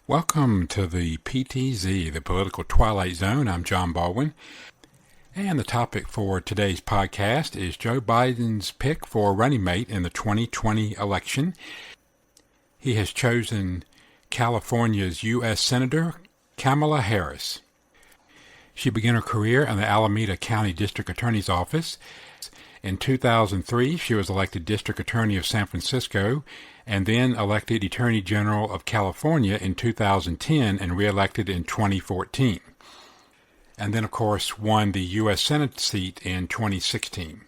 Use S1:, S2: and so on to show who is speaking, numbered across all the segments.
S1: Welcome to the PTZ, the Political Twilight Zone. I'm John Baldwin. And the topic for today's podcast is Joe Biden's pick for running mate in the 2020 election. He has chosen California's U.S. Senator Kamala Harris. She began her career in the Alameda County District Attorney's Office. In 2003, she was elected District Attorney of San Francisco and then elected Attorney General of California in 2010 and re-elected in 2014. And then, of course, won the U.S. Senate seat in 2016.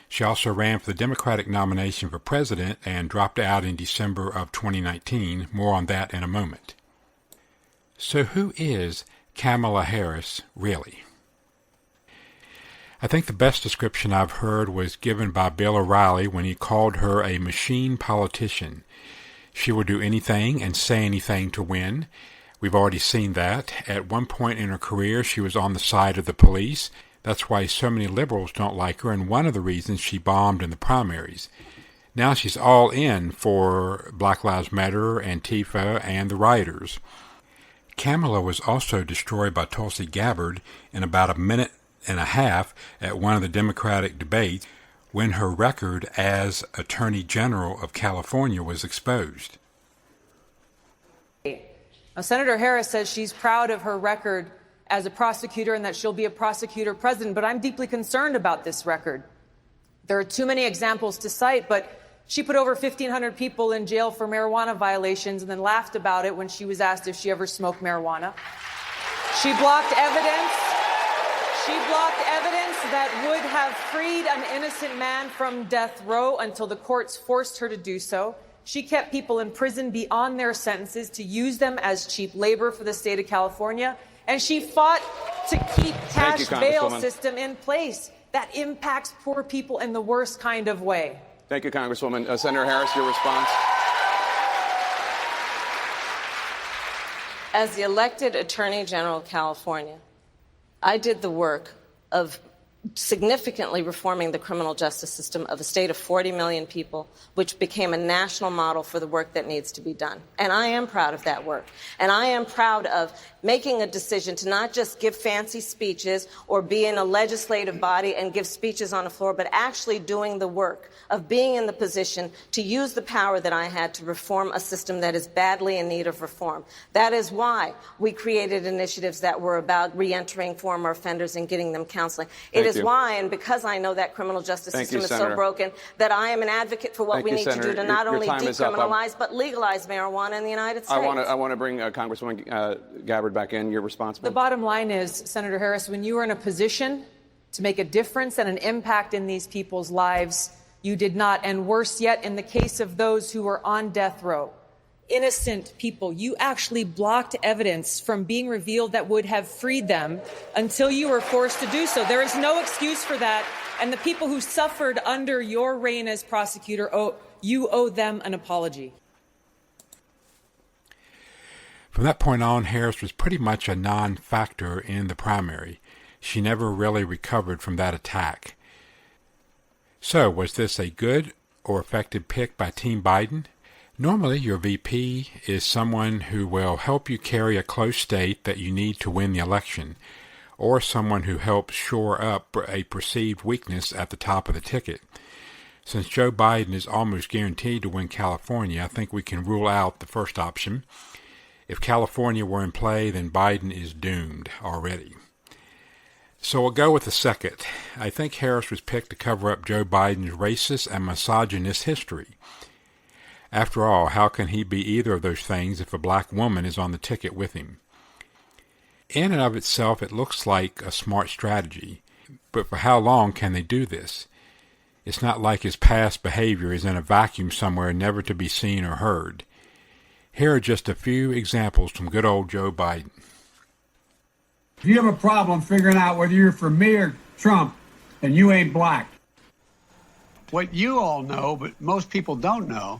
S1: She also ran for the Democratic nomination for president and dropped out in December of 2019. More on that in a moment. So who is Kamala Harris really? I think the best description I've heard was given by Bill O'Reilly when he called her a machine politician. She will do anything and say anything to win. We've already seen that. At one point in her career, she was on the side of the police. That's why so many liberals don't like her, and one of the reasons she bombed in the primaries. Now she's all in for Black Lives Matter, Antifa, and the rioters. Kamala was also destroyed by Tulsi Gabbard in about a minute and a half at one of the Democratic debates when her record as Attorney General of California was exposed.
S2: Now, Senator Harris says she's proud of her record as a prosecutor and that she'll be a prosecutor president, but I'm deeply concerned about this record. There are too many examples to cite, but she put over 1,500 people in jail for marijuana violations and then laughed about it when she was asked if she ever smoked marijuana. She blocked evidence. That would have freed an innocent man from death row until the courts forced her to do so. She kept people in prison beyond their sentences to use them as cheap labor for the state of California. And she fought to keep cash bail system in place that impacts poor people in the worst kind of way.
S3: Thank you, Congresswoman. Senator Harris, your response.
S4: As the elected Attorney General of California, I did the work of significantly reforming the criminal justice system of a state of 40 million people, which became a national model for the work that needs to be done. And I am proud of that work. And I am proud of making a decision to not just give fancy speeches or be in a legislative body and give speeches on the floor, but actually doing the work of being in the position to use the power that I had to reform a system that is badly in need of reform. That is why we created initiatives that were about reentering former offenders and getting them counseling. It is why, and because I know that criminal justice system is so broken, that I am an advocate for what we need to do to not only decriminalize but legalize marijuana in the United States.
S3: I want to bring Congresswoman Gabbard back in. Your response,
S2: The bottom line is, Senator Harris, when you are in a position to make a difference and an impact in these people's lives, you did not. And worse yet, in the case of those who were on death row, innocent people, you actually blocked evidence from being revealed that would have freed them until you were forced to do so. There is no excuse for that. And the people who suffered under your reign as prosecutor, you owe them an apology.
S1: From that point on, Harris was pretty much a non-factor in the primary. She never really recovered from that attack. So, was this a good or effective pick by Team Biden? Normally, your VP is someone who will help you carry a close state that you need to win the election, or someone who helps shore up a perceived weakness at the top of the ticket. Since Joe Biden is almost guaranteed to win California, I think we can rule out the first option. If California were in play, then Biden is doomed already. So we'll go with the second. I think Harris was picked to cover up Joe Biden's racist and misogynist history. After all, how can he be either of those things if a black woman is on the ticket with him? In and of itself, it looks like a smart strategy. But for how long can they do this? It's not like his past behavior is in a vacuum somewhere never to be seen or heard. Here are just a few examples from good old Joe Biden.
S5: If you have a problem figuring out whether you're for me or Trump, then you ain't black.
S6: What you all know, but most people don't know,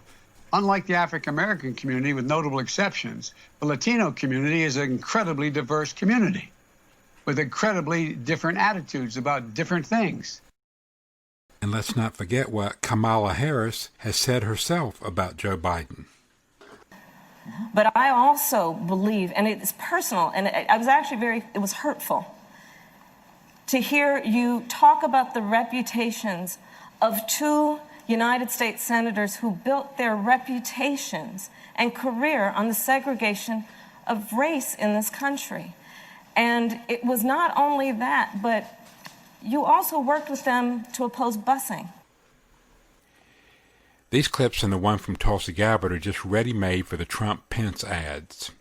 S6: unlike the African-American community, with notable exceptions, the Latino community is an incredibly diverse community with incredibly different attitudes about different things.
S1: And let's not forget what Kamala Harris has said herself about Joe Biden.
S4: But I also believe, and it's personal, and I was actually it was hurtful to hear you talk about the reputations of two United States senators who built their reputations and career on the segregation of race in this country. And it was not only that, but you also worked with them to oppose busing.
S1: These clips and the one from Tulsi Gabbard are just ready-made for the Trump-Pence ads.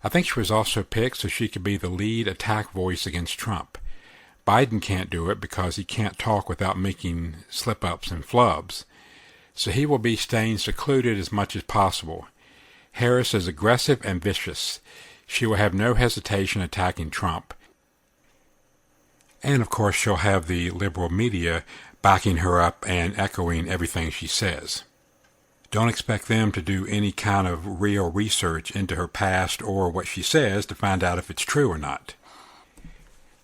S1: I think she was also picked so she could be the lead attack voice against Trump. Biden can't do it because he can't talk without making slip-ups and flubs, so he will be staying secluded as much as possible. Harris is aggressive and vicious. She will have no hesitation attacking Trump. And of course she'll have the liberal media backing her up and echoing everything she says. Don't expect them to do any kind of real research into her past or what she says to find out if it's true or not.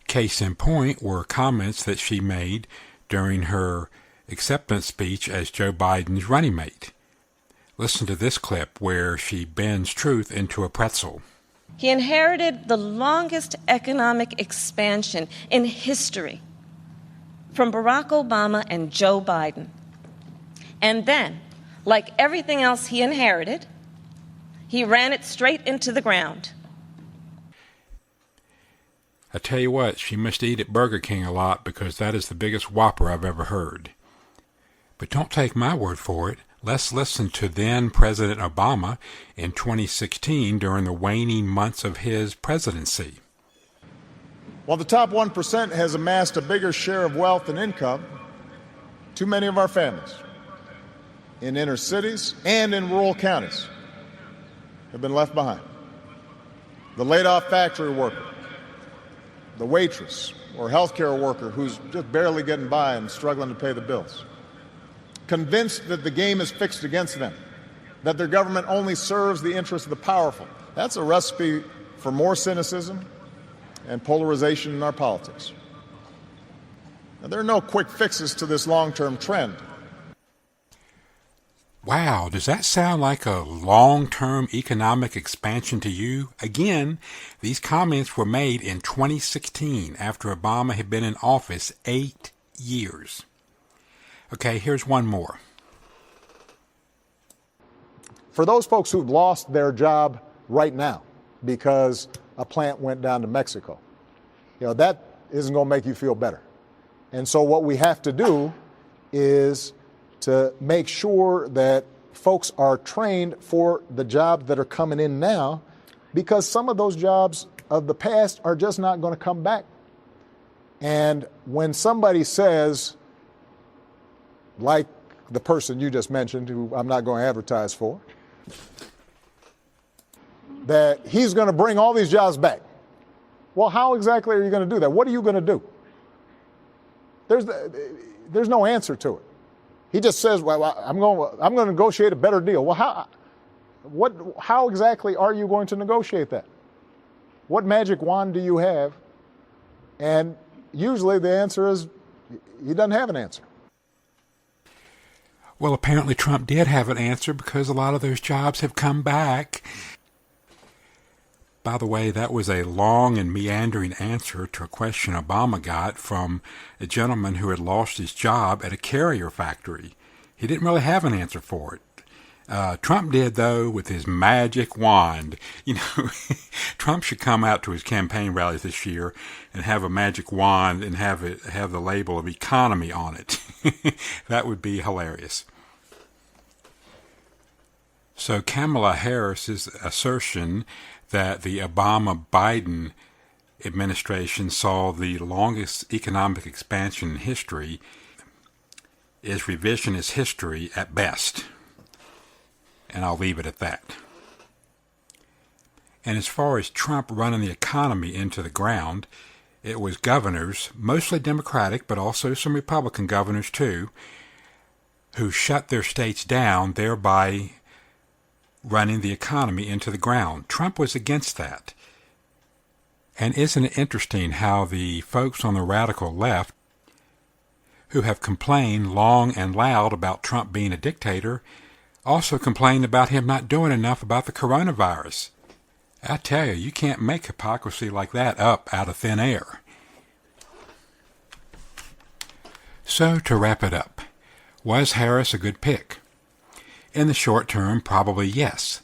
S1: Case in point were comments that she made during her acceptance speech as Joe Biden's running mate. Listen to this clip where she bends truth into a pretzel.
S4: He inherited the longest economic expansion in history from Barack Obama and Joe Biden. And then, like everything else he inherited, he ran it straight into the ground.
S1: I tell you what, she must eat at Burger King a lot because that is the biggest whopper I've ever heard. But don't take my word for it. Let's listen to then President Obama in 2016 during the waning months of his presidency.
S7: While the top 1% has amassed a bigger share of wealth and income, too many of our families in inner cities and in rural counties have been left behind. The laid-off factory worker, the waitress or healthcare worker who's just barely getting by and struggling to pay the bills, convinced that the game is fixed against them, that their government only serves the interests of the powerful. That's a recipe for more cynicism and polarization in our politics. Now, there are no quick fixes to this long-term trend.
S1: Wow, does that sound like a long-term economic expansion to you? Again, these comments were made in 2016 after Obama had been in office 8 years. Okay, here's one more.
S7: For those folks who've lost their job right now because a plant went down to Mexico, that isn't going to make you feel better. And so what we have to do is to make sure that folks are trained for the jobs that are coming in now, because some of those jobs of the past are just not going to come back. And when somebody says, like the person you just mentioned, who I'm not going to advertise for, that he's going to bring all these jobs back. Well, how exactly are you going to do that? What are you going to do? There's no answer to it. He just says, well, I'm going to negotiate a better deal. Well, how exactly are you going to negotiate that? What magic wand do you have? And usually the answer is he doesn't have an answer.
S1: Well, apparently Trump did have an answer because a lot of those jobs have come back. By the way, that was a long and meandering answer to a question Obama got from a gentleman who had lost his job at a carrier factory. He didn't really have an answer for it. Trump did, though, with his magic wand. Trump should come out to his campaign rallies this year and have a magic wand and have the label of economy on it. That would be hilarious. So Kamala Harris's assertion that the Obama-Biden administration saw the longest economic expansion in history is revisionist history at best. And I'll leave it at that. And as far as Trump running the economy into the ground, it was governors, mostly Democratic, but also some Republican governors too, who shut their states down, thereby running the economy into the ground. Trump was against that. And isn't it interesting how the folks on the radical left who have complained long and loud about Trump being a dictator also complained about him not doing enough about the coronavirus. I tell you, you can't make hypocrisy like that up out of thin air. So, to wrap it up, was Harris a good pick? In the short term, probably yes.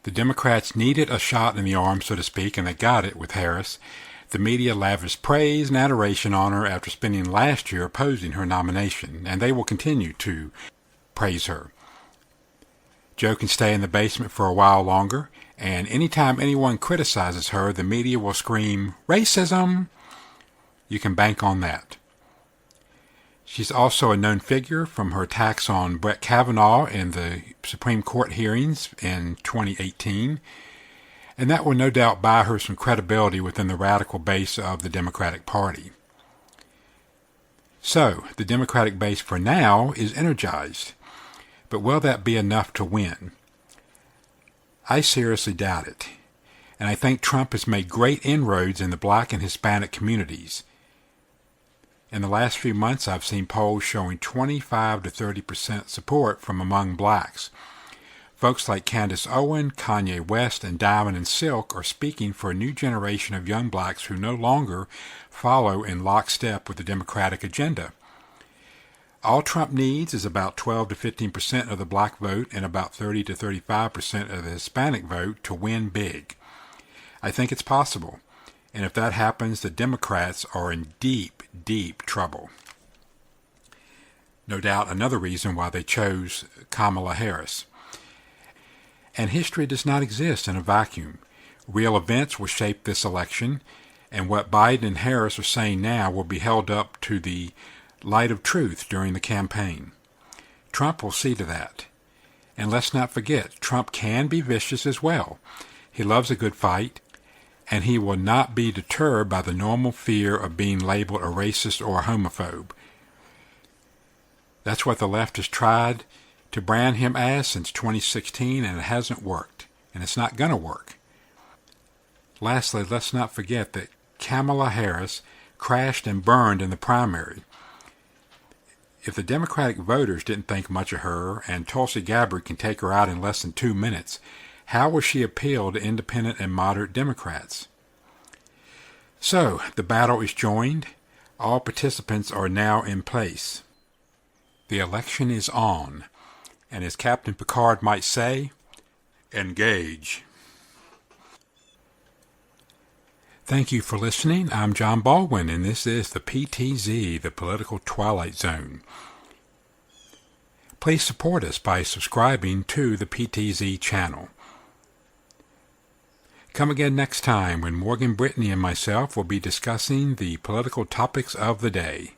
S1: The Democrats needed a shot in the arm, so to speak, and they got it with Harris. The media lavished praise and adoration on her after spending last year opposing her nomination, and they will continue to praise her. Joe can stay in the basement for a while longer, and anytime anyone criticizes her, the media will scream, "Racism!" You can bank on that. She's also a known figure from her attacks on Brett Kavanaugh in the Supreme Court hearings in 2018, and that will no doubt buy her some credibility within the radical base of the Democratic Party. So, the Democratic base for now is energized, but will that be enough to win? I seriously doubt it, and I think Trump has made great inroads in the Black and Hispanic communities. In the last few months, I've seen polls showing 25 to 30% support from among blacks. Folks like Candace Owen, Kanye West, and Diamond and Silk are speaking for a new generation of young blacks who no longer follow in lockstep with the Democratic agenda. All Trump needs is about 12 to 15% of the black vote and about 30 to 35% of the Hispanic vote to win big. I think it's possible. And if that happens, the Democrats are in deep, deep trouble. No doubt another reason why they chose Kamala Harris. And history does not exist in a vacuum. Real events will shape this election, and what Biden and Harris are saying now will be held up to the light of truth during the campaign. Trump will see to that. And let's not forget, Trump can be vicious as well. He loves a good fight, and he will not be deterred by the normal fear of being labeled a racist or a homophobe. That's what the left has tried to brand him as since 2016, and it hasn't worked, and it's not going to work. Lastly, let's not forget that Kamala Harris crashed and burned in the primary. If the Democratic voters didn't think much of her, and Tulsi Gabbard can take her out in less than 2 minutes, how will she appeal to independent and moderate Democrats? So, the battle is joined. All participants are now in place. The election is on, and as Captain Picard might say, engage. Thank you for listening. I'm John Baldwin, and this is the PTZ, the Political Twilight Zone. Please support us by subscribing to the PTZ channel. Come again next time when Morgan Brittany and myself will be discussing the political topics of the day.